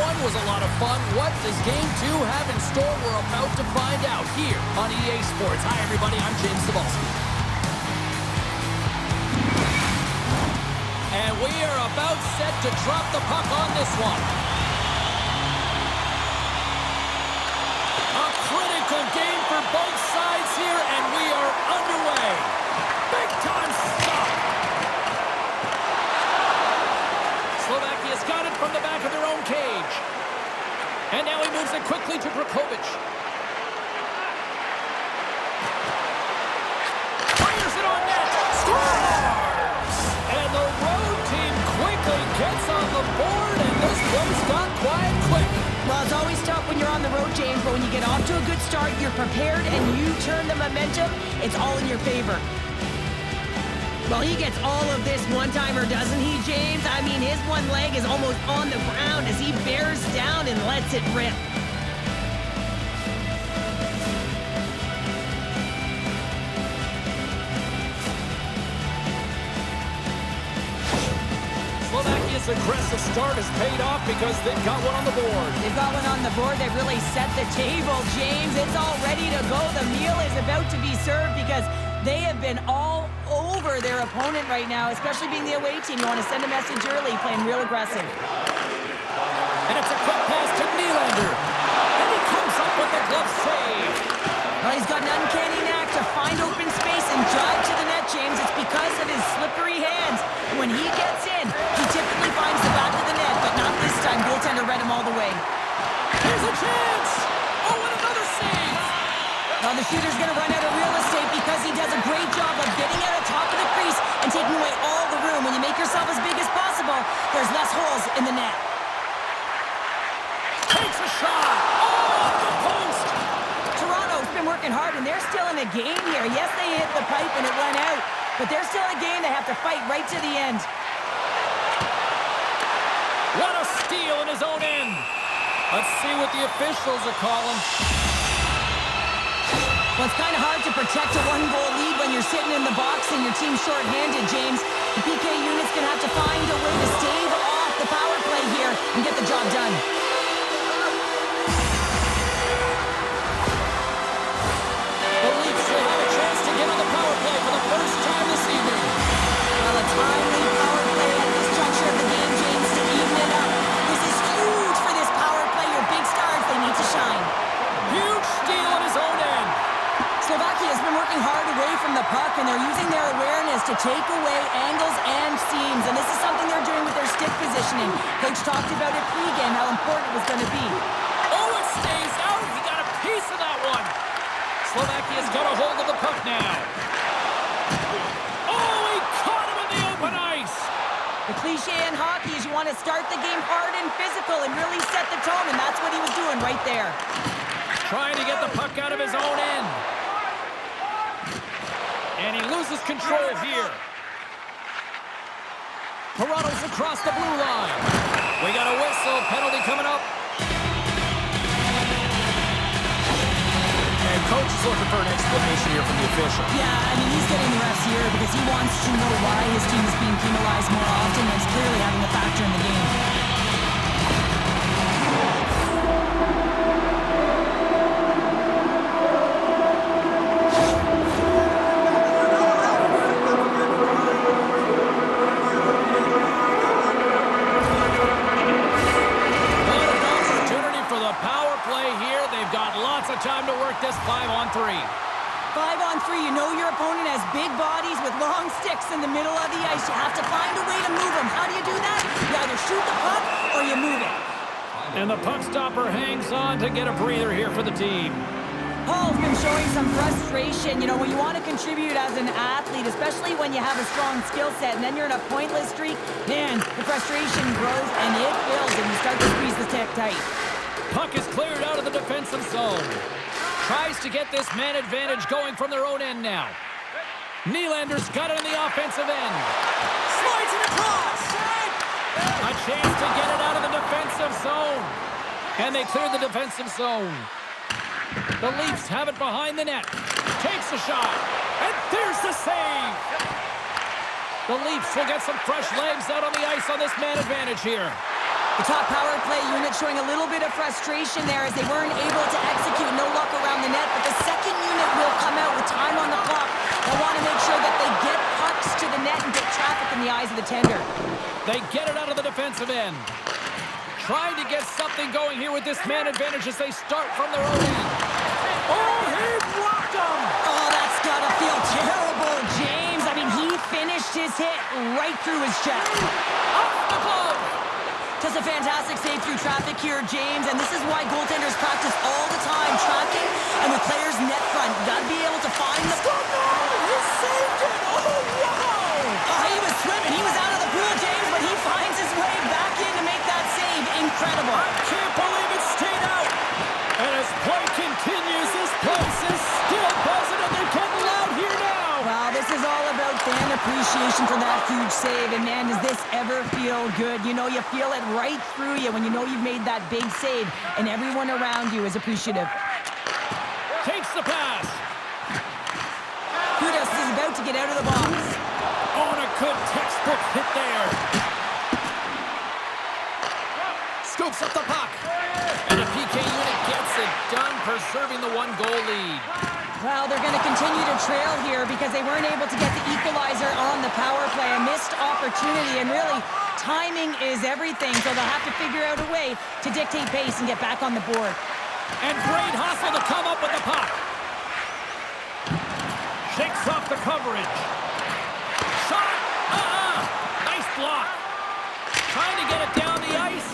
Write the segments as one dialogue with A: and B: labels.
A: one was a lot of fun. What does game two have in store? We're about to find out here on EA Sports. Hi, everybody. I'm James Cebulski. And we are about set to drop the puck on this one. A critical game for both sides here, and we are underway. Big-time stop. Slovakia's got it from the back of their own cage. And now he moves it quickly to Koyco. Fires it on net. Scores! And the road team quickly gets on the board, and this place got quiet quick.
B: Well, it's always tough when you're on the road, James, but when you get off to a good start, you're prepared, and you turn the momentum, it's all in your favor. Well, he gets all of this one-timer, doesn't he, James? I mean, his one leg is almost on the ground as he bears down and lets it rip.
A: Slovakia's aggressive start has paid off because they've got one on the board.
B: They've got one on the board. They've really set the table, James. It's all ready to go. The meal is about to be served because they have been all over their opponent right now, especially being the away team. You want to send a message early, playing real aggressive.
A: And it's a quick pass to Nylander. And he comes up with a glove save.
B: Well, he's got an uncanny knack to find open space and drive to the net, James. It's because of his slippery hands. When he gets in, he typically finds the back of the net, but not this time. Goaltender read him all the way.
A: Here's a chance. Oh, and another save.
B: Now the shooter's going to run out of real estate because he does a great job of getting out of top of the crease and taking away all the room. When you make yourself as big as possible, there's less holes in the net.
A: Takes a shot. Oh, off the post.
B: Toronto's been working hard, and they're still in the game here. Yes, they hit the pipe and it went out, but they're still in a game. They have to fight right to the end.
A: What a steal in his own end. Let's see what the officials are calling.
B: Well, it's kind of hard to protect a one-goal lead when you're sitting in the box and your team's short-handed, James. The PK unit's going to have to find a way to stave off the power play here and get the job done.
A: The Leafs will have a chance to get on the power play for the first time this evening.
B: Well, a timely power play at this juncture of the game, James, to even it up. This is huge for this power play. Your big stars, they need to shine.
A: Huge steal in his own end.
B: Slovakia has been working hard away from the puck, and they're using their awareness to take away angles and seams. And this is something they're doing with their stick positioning. Coach talked about it pregame, how important it was going to be.
A: Oh, it stays out. He got a piece of that one. Slovakia's got a hold of the puck now. Oh, he caught him in the open ice.
B: The cliche in hockey is you want to start the game hard and physical and really set the tone, and that's what he was doing right there.
A: Trying to get the puck out of his own end. And he loses control here. Toronto's across the blue line. We got a whistle. Penalty coming up. And coach is looking for an explanation here from the official.
B: Yeah, I mean, he's getting the refs here because he wants to know why his team is being penalized more often, and it's clearly having a factor in the game.
A: Time to work this 5-on-3.
B: 5-on-3, you know your opponent has big bodies with long sticks in the middle of the ice. You have to find a way to move them. How do you do that? You either shoot the puck or you move it.
A: And the puck stopper hangs on to get a breather here for the team.
B: Paul's been showing some frustration. You know, when you want to contribute as an athlete, especially when you have a strong skill set, and then you're in a pointless streak, man, the frustration grows and it builds, and you start to squeeze the stick tight.
A: Puck is cleared out of the defensive zone. Tries to get this man advantage going from their own end now. Nylander's got it in the offensive end. Slides it across. A chance to get it out of the defensive zone. And they clear the defensive zone. The Leafs have it behind the net. Takes a shot. And there's the save. The Leafs will get some fresh legs out on the ice on this man advantage here.
B: The top power play unit showing a little bit of frustration there as they weren't able to execute. No luck around the net, but the second unit will come out with time on the clock. They'll want to make sure that they get pucks to the net and get traffic in the eyes of the tender.
A: They get it out of the defensive end. Trying to get something going here with this man advantage as they start from their own end. Oh, he blocked him!
B: Oh, that's got to feel terrible, James. I mean, he finished his hit right through his chest.
A: Off the glove!
B: Does a fantastic save through traffic here, James, and this is why goaltenders practice all the time, tracking and with players net front. You got to be able to find the...
A: Oh, no! He saved it! Oh, wow!
B: Oh, he was swimming. He was out of the pool, James, but he finds his way back in to make that save. Incredible.
A: I can't believe it stayed out! And as play continues, this place is still buzzing, and they're getting loud here now!
B: Well, this is all about fan appreciation for that huge save, and man, does this ever feel good. You know, you feel it right through you when you know you've made that big save, and everyone around you is appreciative.
A: Takes the pass.
B: Kudos is about to get out of the box.
A: On a good textbook hit there. Scoops up the puck. And a PK unit gets it done, preserving the one-goal lead.
B: Well, they're going to continue to trail here because they weren't able to get the equalizer on the power play. A missed opportunity, and really, timing is everything, so they'll have to figure out a way to dictate pace and get back on the board.
A: And great hustle to come up with the puck. Shakes off the coverage. Shot! Nice block. Trying to get it down the ice.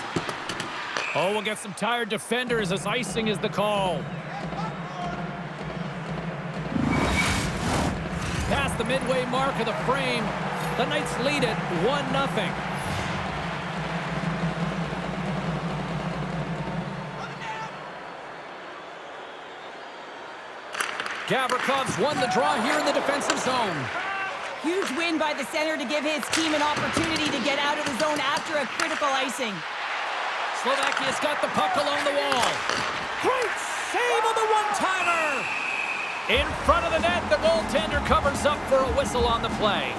A: Oh, we'll get some tired defenders as icing is the call. Past the midway mark of the frame, the Knights lead it 1-0. Gavrikov's won the draw here in the defensive zone.
B: Huge win by the center to give his team an opportunity to get out of the zone after a critical icing.
A: Slovakia's got the puck along the wall. Great save on the one-timer! In front of the net, the goaltender covers up for a whistle on the play.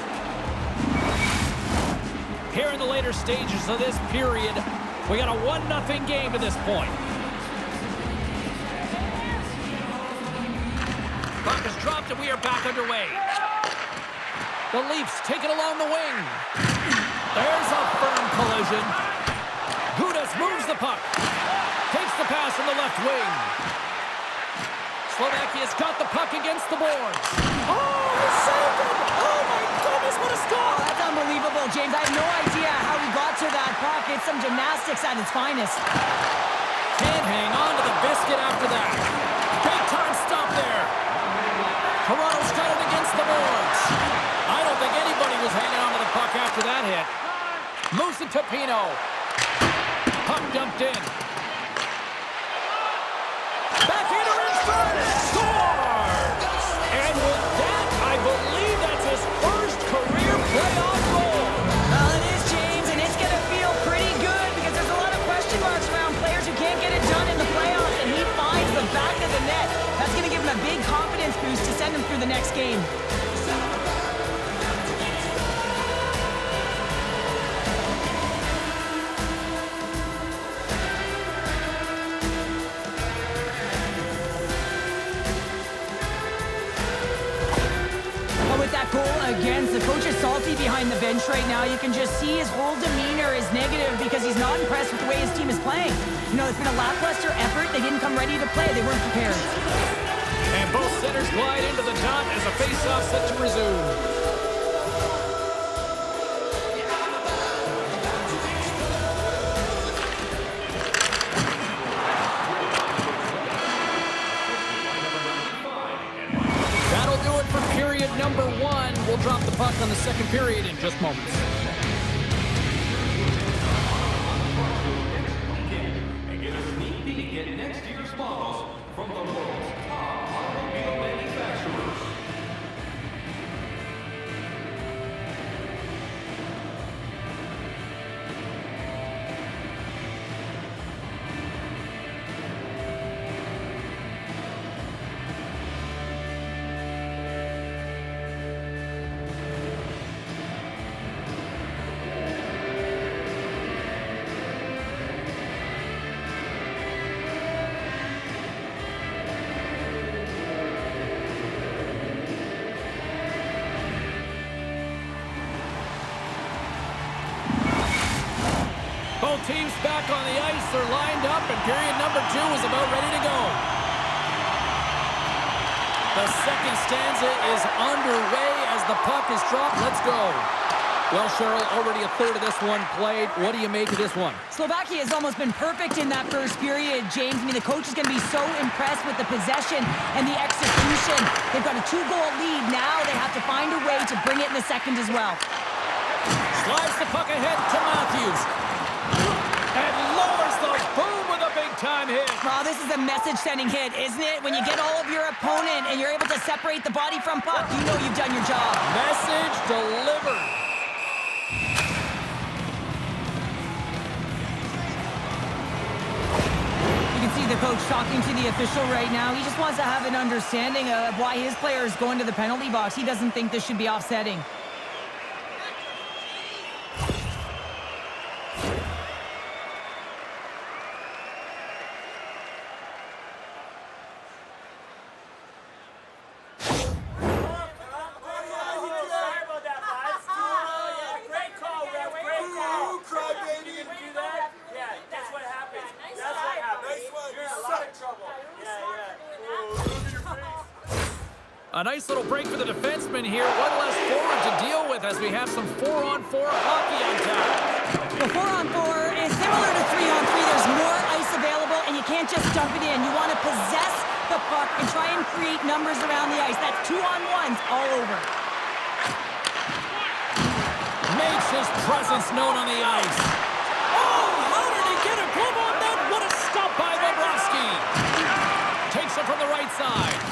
A: Here in the later stages of this period, we got a 1-0 game to this point. Puck is dropped and we are back underway. The Leafs take it along the wing. There's a firm collision. Gudas moves the puck. Takes the pass from the left wing. Slovakia's got the puck against the boards. Oh, he saved it! Oh, my goodness, what a score!
B: Oh, that's unbelievable, James. I have no idea how he got to that puck. It's some gymnastics at its finest.
A: Can't hang on to the biscuit after that. Big time stop there. Toronto's got it against the boards. I don't think anybody was hanging on to the puck after that hit. Moves it to Pino. Puck dumped in. Backhander in front. Scores! And with that, I believe that's his first career playoff goal.
B: Well, it is, James, and it's going to feel pretty good because there's a lot of question marks around players who can't get it done in the playoffs, and he finds the back of the net. That's going to give him a big confidence boost to send him through the next game. Against the coach is salty behind the bench right now. You can just see his whole demeanor is negative because he's not impressed with the way his team is playing. You know, it's been a lackluster effort. They didn't come ready to play. They weren't prepared.
A: And both centers glide into the dot as a face-off set to resume. Number one, we'll drop the puck on the second period in just moments.
C: And get a sneak peek at next year's models from the world's top automobile manufacturers.
A: teams back on the ice. They're lined up, and period number 2 is about ready to go. The second stanza is underway as the puck is dropped. Let's go. Well, Cheryl, already a third of this one played. What do you make of this one?
B: Slovakia has almost been perfect in that first period, James. I mean, the coach is going to be so impressed with the possession and the execution. They've got a 2-goal lead. Now they have to find a way to bring it in the second as well.
A: Slides the puck ahead to Matthews. And lowers the boom with a big-time hit.
B: Well, this is a message-sending hit, isn't it? When you get all of your opponent and you're able to separate the body from puck, you know you've done your job.
A: Message delivered.
B: You can see the coach talking to the official right now. He just wants to have an understanding of why his player is going to the penalty box. He doesn't think this should be offsetting.
A: A nice little break for the defenseman here. One less forward to deal with as we have some 4-on-4 hockey on tap.
B: The 4-on-4 is similar to 3-on-3. There's more ice available, and you can't just dump it in. You want to possess the puck and try and create numbers around the ice. That's 2-on-1s all over.
A: Makes his presence known on the ice. Oh, how did he get a glove on that? What a stop by Bobrovsky. Takes it from the right side.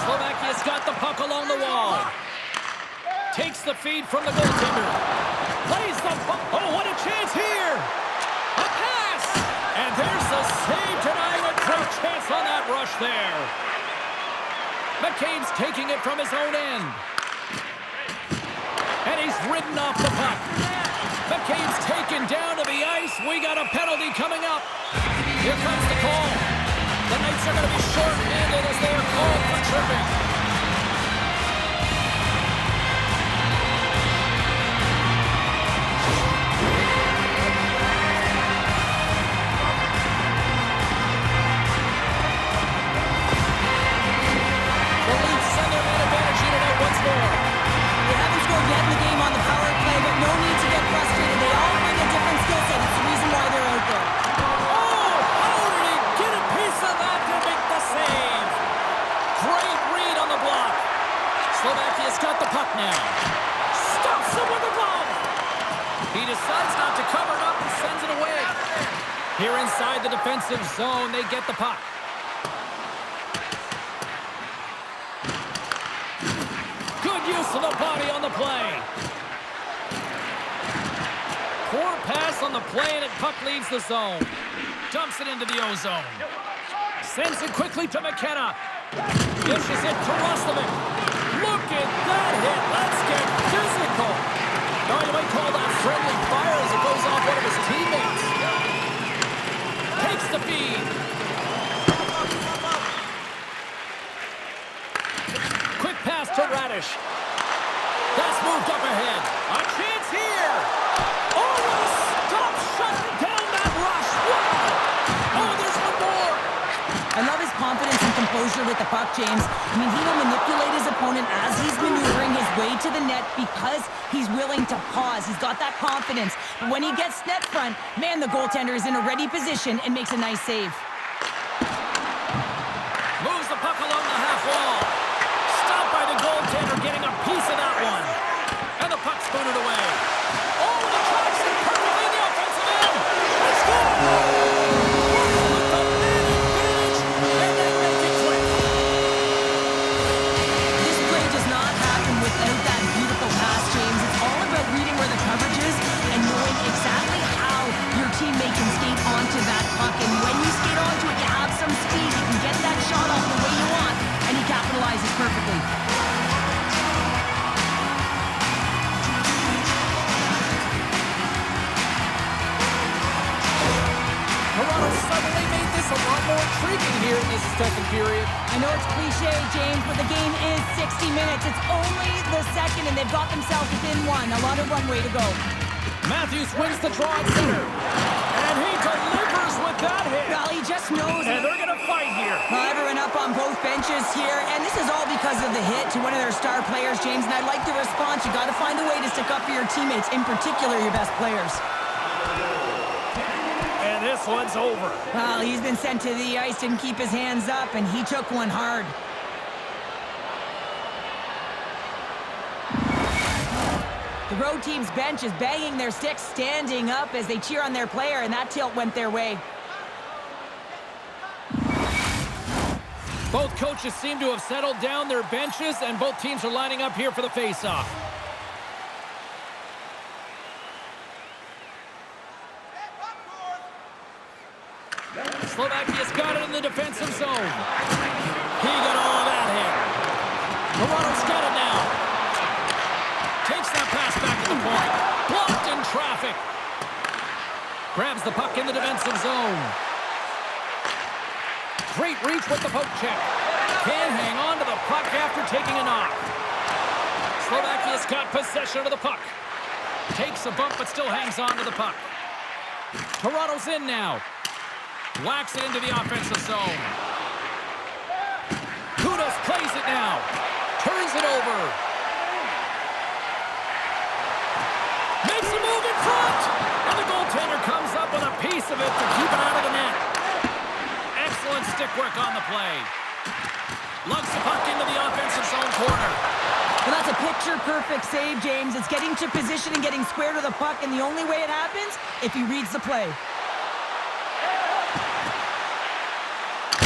A: Slovakia's got the puck along the wall. Takes the feed from the goaltender. Plays the puck. Oh, what a chance here. A pass. And there's the save tonight. A great chance on that rush there. McCabe's taking it from his own end. And he's ridden off the puck. McCabe's taken down to the ice. We got a penalty coming up. Here comes the call. The Knights are going to be short-handed as they are called for tripping. The Leafs send their man advantage unit out once more.
B: They haven't scored yet in the game on the power play, but no need to get frustrated. They all bring a different skill set. It's the reason why they're out there.
A: Slovakia's got the puck now. Stops him with a glove. He decides not to cover it up and sends it away. Here inside the defensive zone, they get the puck. Good use of the body on the play. Poor pass on the play, and the puck leaves the zone. Dumps it into the O-zone. Sends it quickly to McKenna. Dishes it to Roslovic. Look at that hit. Let's get physical. Now you might call that friendly fire as it goes off one of his teammates. Takes the feed. Quick pass to Radish. That's moved up ahead. A chance here. Oh, what a stop. Shutting down that rush. Wow. Oh, there's one more.
B: I love his confidence and composure with the puck, James. I mean, he will manipulate his opponent as he's maneuvering his way to the net because he's willing to pause. He's got that confidence. But when he gets net front, man, the goaltender is in a ready position and makes a nice save.
A: Moves the puck along the half wall. Stopped by the goaltender, getting a piece of that one. And the puck's booted away. Oh, and he tracks it perfectly in the offensive end. Let's go!
B: Onto that puck, and when you skate onto it, you have some speed. You can get that shot off the way you want, and he capitalizes perfectly.
A: Toronto suddenly made this a lot more intriguing here in this second period.
B: I know it's cliche, James, but the game is 60 minutes. It's only the second, and they've got themselves within one. A lot of runway to go.
A: Matthews wins the draw at center. And he delivers with that hit.
B: Well, he just knows.
A: And they're going to fight here.
B: Well, everyone up on both benches here, and this is all because of the hit to one of their star players, James, and I like the response. You got to find a way to stick up for your teammates, in particular your best players.
A: And this one's over.
B: Well, he's been sent to the ice, didn't keep his hands up, and he took one hard. The road team's bench is banging their sticks, standing up as they cheer on their player, and that tilt went their way.
A: Both coaches seem to have settled down their benches, and both teams are lining up here for the face-off. Slovakia's got it in the defensive zone. He got all of that hit. Toronto's got it now. Takes that pass back to the point. Blocked in traffic. Grabs the puck in the defensive zone. Great reach with the poke check. Can't hang on to the puck after taking a knock. Slovakia's got possession of the puck. Takes a bump but still hangs on to the puck. Toronto's in now. Whacks it into the offensive zone. Kudos plays it now. Turns it over. Makes a move in front. And the goaltender comes up with a piece of it to keep it out of the net. Excellent stick work on the play. Lugs the puck into the offensive zone corner.
B: Well, that's a picture-perfect save, James. It's getting to position and getting square to the puck, and the only way it happens, if he reads the play.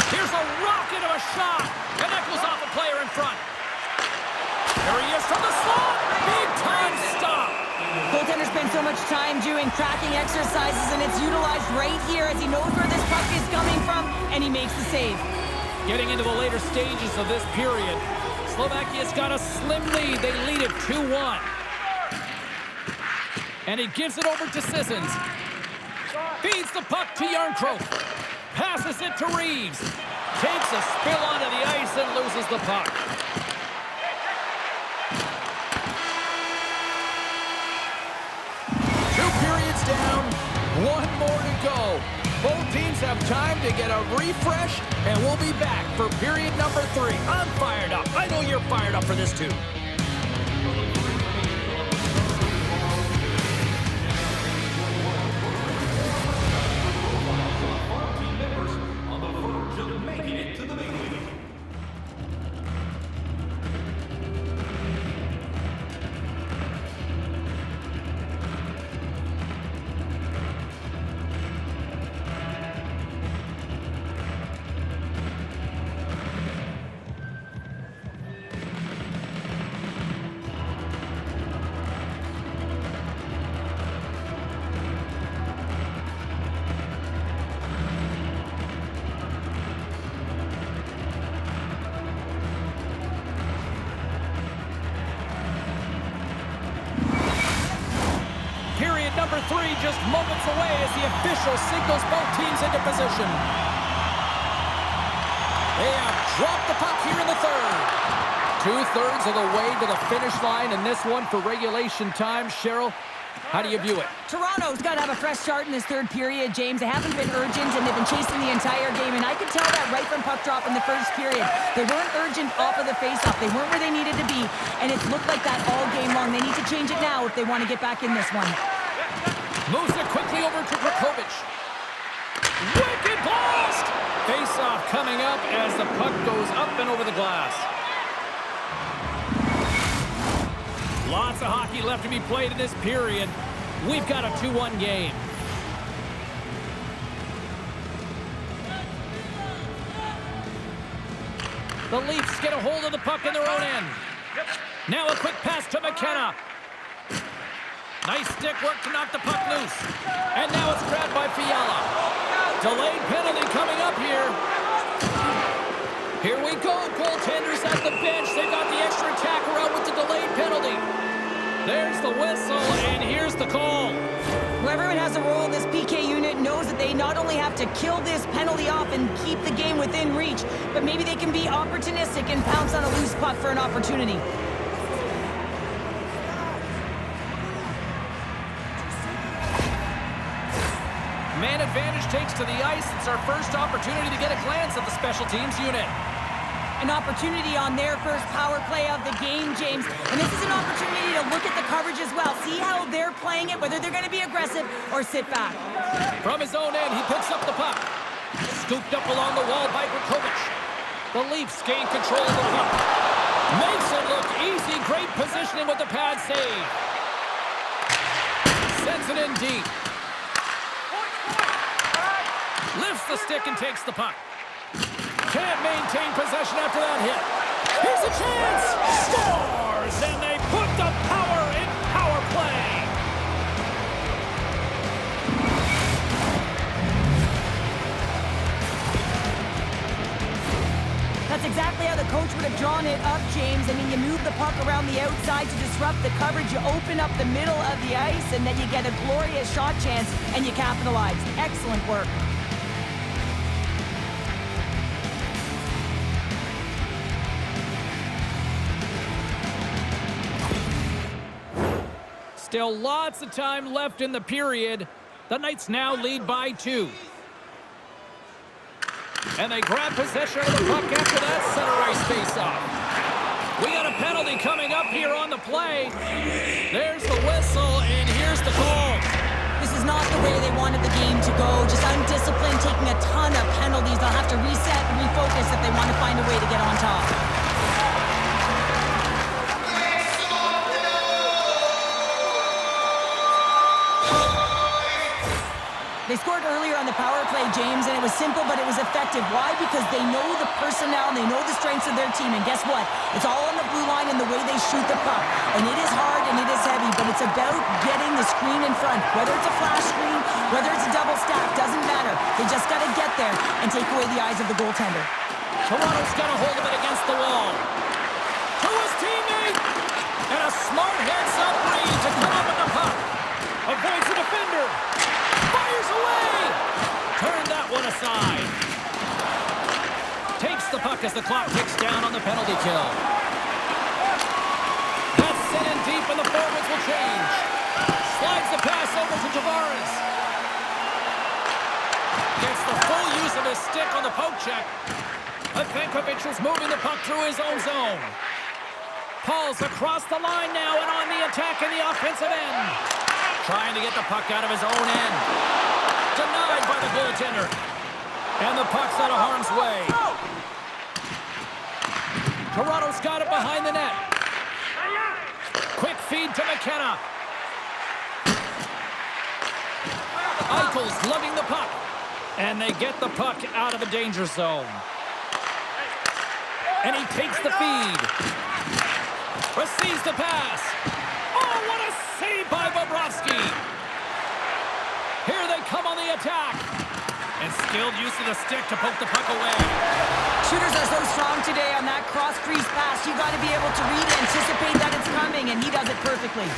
A: Here's a rocket of a shot. And that goes off a player in front. There he is from the slot. Big-time stop.
B: Goaltender spends so much time doing tracking exercises, and it's utilized right here as he knows where this puck is coming from, and he makes the save.
A: Getting into the later stages of this period, Slovakia's got a slim lead. They lead it 2-1. And he gives it over to Sissons. Feeds the puck to Yarncroke. Passes it to Reeves. Takes a spill onto the ice and loses the puck. Two periods down, one more to go. Both teams have time to get a refresh, and we'll be back for period number 3. I'm fired up. I know you're fired up for this too. Number 3 just moments away as the official signals both teams into position. They have dropped the puck here in the third. 2/3 of the way to the finish line in this one for regulation time. Cheryl, how do you view it?
B: Toronto's got to have a fresh start in this third period, James. They haven't been urgent, and they've been chasing the entire game, and I could tell that right from puck drop in the first period. They weren't urgent off of the faceoff. They weren't where they needed to be, and it's looked like that all game long. They need to change it now if they want to get back in this one.
A: Moves it quickly over to Krakovic. Wicked blast! Face-off coming up as the puck goes up and over the glass. Lots of hockey left to be played in this period. We've got a 2-1 game. The Leafs get a hold of the puck in their own end. Now a quick pass to McKenna. Nice stick work to knock the puck loose. And now it's grabbed by Fiala. Delayed penalty coming up here. Here we go. Goaltenders at the bench. They've got the extra attacker out with the delayed penalty. There's the whistle, and here's the call.
B: Whoever has a role in this PK unit knows that they not only have to kill this penalty off and keep the game within reach, but maybe they can be opportunistic and pounce on a loose puck for an opportunity.
A: Man advantage takes to the ice. It's our first opportunity to get a glance at the special teams unit.
B: An opportunity on their first power play of the game, James. And this is an opportunity to look at the coverage as well. See how they're playing it, whether they're going to be aggressive or sit back.
A: From his own end, he picks up the puck. Scooped up along the wall by Koyco. The Leafs gain control of the puck. Makes it look easy. Great positioning with the pad save. Sends it in deep. Lifts the stick and takes the puck. Can't maintain possession after that hit. Here's a chance! Scores! And they put the power in power play!
B: That's exactly how the coach would have drawn it up, James. I mean, you move the puck around the outside to disrupt the coverage. You open up the middle of the ice, and then you get a glorious shot chance, and you capitalize. Excellent work.
A: Still lots of time left in the period. The Knights now lead by 2. And they grab possession of the puck after that center ice face-off. We got a penalty coming up here on the play. There's the whistle, and here's the call.
B: This is not the way they wanted the game to go. Just undisciplined, taking a ton of penalties. They'll have to reset and refocus if they want to find a way to get on top. They scored earlier on the power play, James, and it was simple, but it was effective. Why? Because they know the personnel, and they know the strengths of their team. And guess what? It's all on the blue line and the way they shoot the puck. And it is hard and it is heavy, but it's about getting the screen in front. Whether it's a flash screen, whether it's a double stack, doesn't matter. They just got to get there and take away the eyes of the goaltender.
A: Toronto's got a hold of it against the wall. To his teammate! And a smart heads-up read to come up with the puck. Avoids the defender. Fires away! Turn that one aside. Takes the puck as the clock ticks down on the penalty kill. That's sent in deep and the forwards will change. Slides the pass over to Tavares. Gets the full use of his stick on the poke check. Vankovic is moving the puck through his own zone. Paul's across the line now and on the attack in the offensive end. Trying to get the puck out of his own end. Denied by the goaltender. And the puck's out of harm's way. Toronto's got it behind the net. Quick feed to McKenna. Eichel's lugging the puck. And they get the puck out of the danger zone. And he takes the feed. Receives the pass. Oh, what a save by Bobrovsky. Here they come on the attack. And skilled use of the stick to poke the puck away.
B: Shooters are so strong today on that cross-crease pass. You got to be able to read and anticipate that it's coming, and he does it perfectly.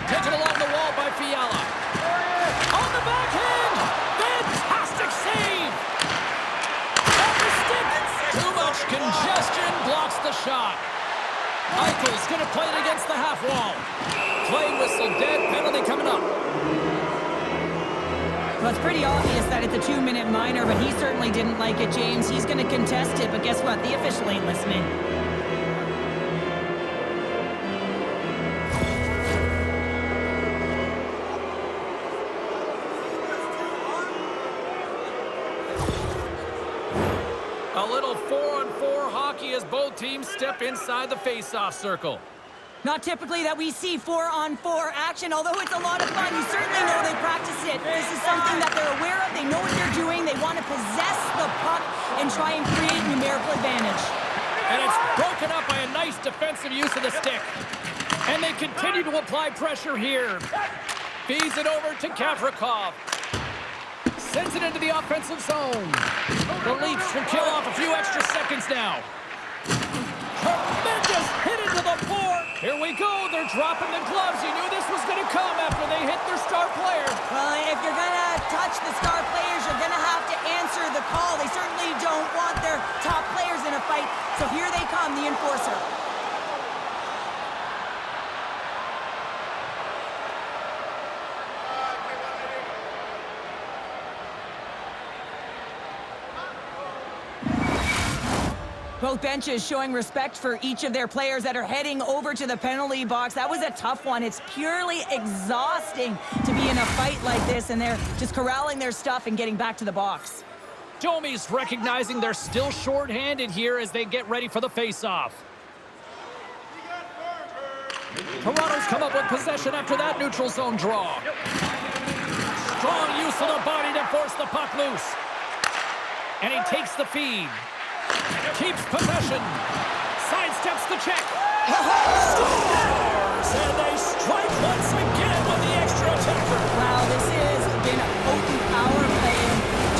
A: Taken along the wall by Fiala. On the backhand. Fantastic save. Off the stick. Too much congestion blocks the shot. Eichel's going to play it against the half wall. Play whistle dead. Penalty coming up.
B: Well, it's pretty obvious that it's a 2-minute minor, but he certainly didn't like it, James. He's going to contest it, but guess what? The official ain't listening.
A: A little 4-on-4 hockey as both teams step inside the face-off circle.
B: Not typically that we see 4-on-4 action, although it's a lot of fun. You certainly know they practice it. This is something that they're aware of. They know what they're doing. They want to possess the puck and try and create numerical advantage.
A: And it's broken up by a nice defensive use of the stick. And they continue to apply pressure here. Feeds it over to Gavrikov. Sends it into the offensive zone. The Leafs will kill off a few extra seconds now. Tremendous hit into the board. Here we go. They're dropping the gloves. You knew this was going to come after they hit their star player.
B: Well, if you're going to touch the star players, you're going to have to answer the call. They certainly don't want their top players in a fight. So here they come, the enforcer. Both benches showing respect for each of their players that are heading over to the penalty box. That was a tough one. It's purely exhausting to be in a fight like this, and they're just corralling their stuff and getting back to the box.
A: Domi's recognizing they're still short-handed here as they get ready for the face-off. Toronto's come up with possession after that neutral zone draw. Strong use of the body to force the puck loose. And he takes the feed. Keeps possession. Sidesteps the check. Scores! And they strike once again with the extra attacker.
B: Wow, this has been a potent power play.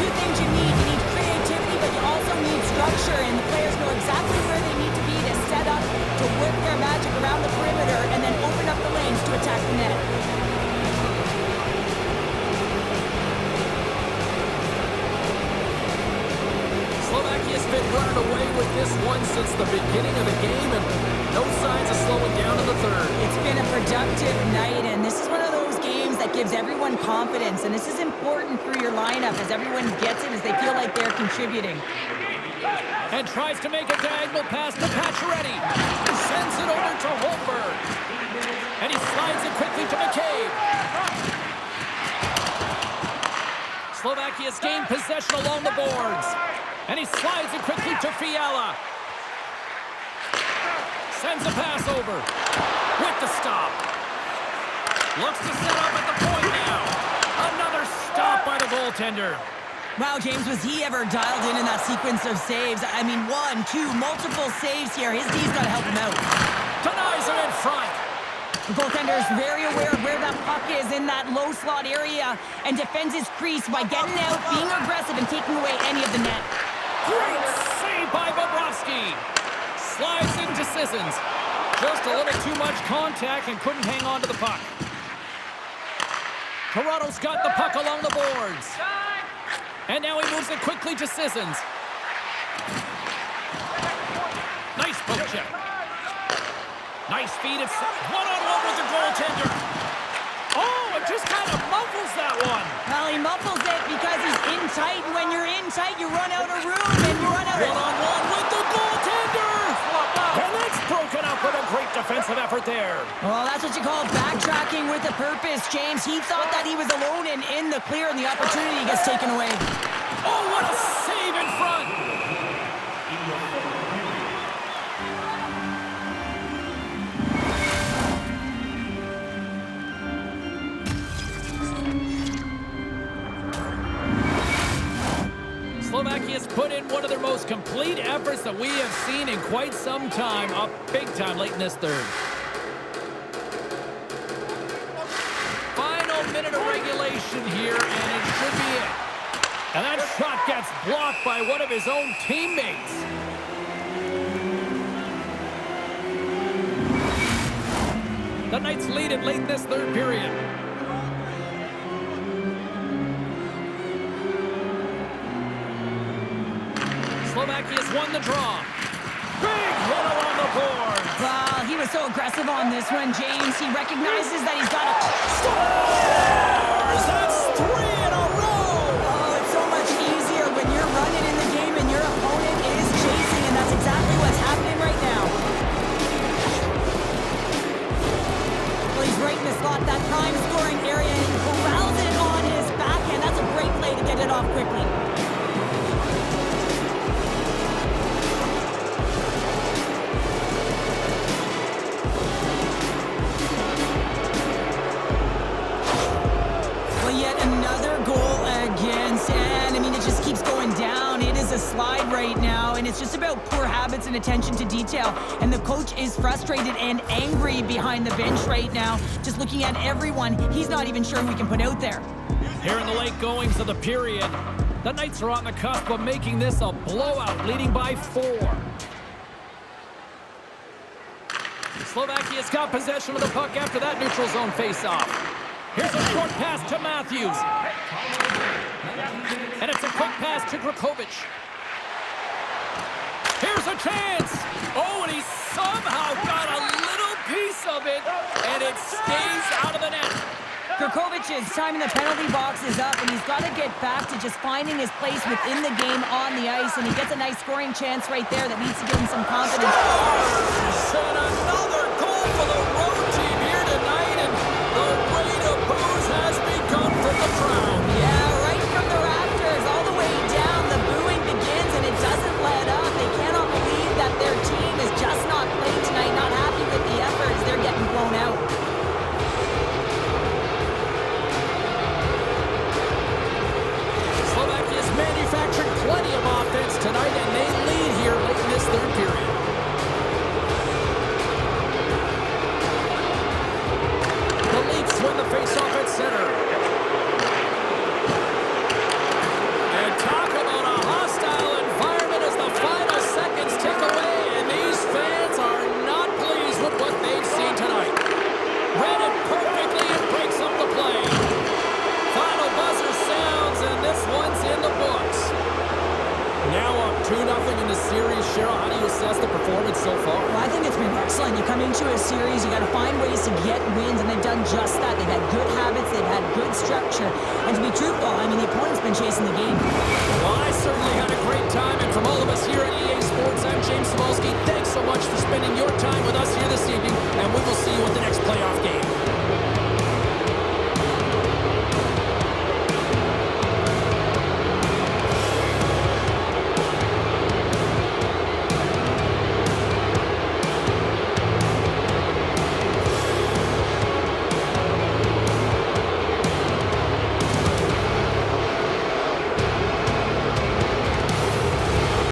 B: Two things you need. You need creativity, but you also need structure. And the players know exactly where they need to be to set up, to work their magic around the perimeter, and then open up the lanes to attack the net.
A: Slovakia's been running away with this one since the beginning of the game, and no signs of slowing down in the third.
B: It's been a productive night, and this is one of those games that gives everyone confidence, and this is important for your lineup as everyone gets it, as they feel like they're contributing.
A: And tries to make a diagonal pass to Pacioretty. Sends it over to Holmberg. And he slides it quickly to McCabe. Slovakia's gained possession along the boards. And he slides it quickly to Fiala. Sends a pass over. With the stop. Looks to set up at the point now. Another stop by the goaltender.
B: Wow, James, was he ever dialed in that sequence of saves? I mean, one, two, multiple saves here. His D's got to help him out.
A: Denies him in front.
B: The goaltender is very aware of where that puck is in that low slot area and defends his crease by getting out, being aggressive, and taking away any of the net.
A: Great save by Bobrovsky. Slides into Sissons. Just a little too much contact and couldn't hang on to the puck. Toronto's got the puck along the boards. And now he moves it quickly to Sissons. Nice poke check. Nice feed. It's one-on-one with the goaltender. Oh, it just kind of muffles that one.
B: Well, he muffles it because he's in tight. And when you're in tight, you run out of room and you run out of...
A: One-on-one with the goaltender. And that's broken up with a great defensive effort there.
B: Well, that's what you call backtracking with a purpose, James. He thought that he was alone and in the clear, and the opportunity gets taken away.
A: Oh, what a save in front. Slovakia's put in one of their most complete efforts that we have seen in quite some time, up big time late in this third. Final minute of regulation here, and it should be it. And that shot gets blocked by one of his own teammates. The Knights lead it late in this third period. Slovakia's won the draw. Big hit along the board.
B: Wow, he was so aggressive on this one, James. He recognizes that he's got a...
A: Scores! That's 3 in a row!
B: Oh, it's so much easier when you're running in the game and your opponent is chasing, and that's exactly what's happening right now. Well, he's right in the slot, that prime scoring area, and he corrals it on his backhand. That's a great play to get it off quickly. A slide right now, and it's just about poor habits and attention to detail, and the coach is frustrated and angry behind the bench right now, just looking at everyone he's not even sure we can put out there.
A: Here in the late goings of the period, the Knights are on the cusp of making this a blowout, leading by 4. Slovakia's got possession of the puck after that neutral zone face-off. Here's a short pass to Matthews. And it's a quick pass to Drakovic. Here's a chance. Oh, and he somehow got a little piece of it, and it stays out of the net.
B: Krkovic's time in the penalty box is up, and he's got to get back to just finding his place within the game on the ice, and he gets a nice scoring chance right there that needs to give him some confidence.
A: And another goal for the road team here tonight, and the rain of booze has begun from the crowd.
B: Yeah, right from the rafters, all the way down, the booing begins, and it doesn't let up. They cannot believe that their team is just not playing tonight, not happy with the effort as they're getting blown out.
A: Slovakia's manufactured plenty of offense tonight, and they lead here late in this third period. The Leafs win the faceoff at center. And talk about a hostile environment as the final seconds tick away, and these fans are not pleased with what they've seen tonight. Read it perfectly and breaks up the play. Final buzzer sounds, and this one's in the books. Now up 2-0 in the series. Cheryl, how do you assess the performance so far?
B: Well, I think it's been excellent. You come into a series, you got to find ways to get wins, and they've done just that. They've had good habits, they've had good structure. And to be truthful, I mean, the opponent's been chasing the game.
A: Well, I certainly had a great time, and from all of us here at EA Sports, I'm James Cebulski.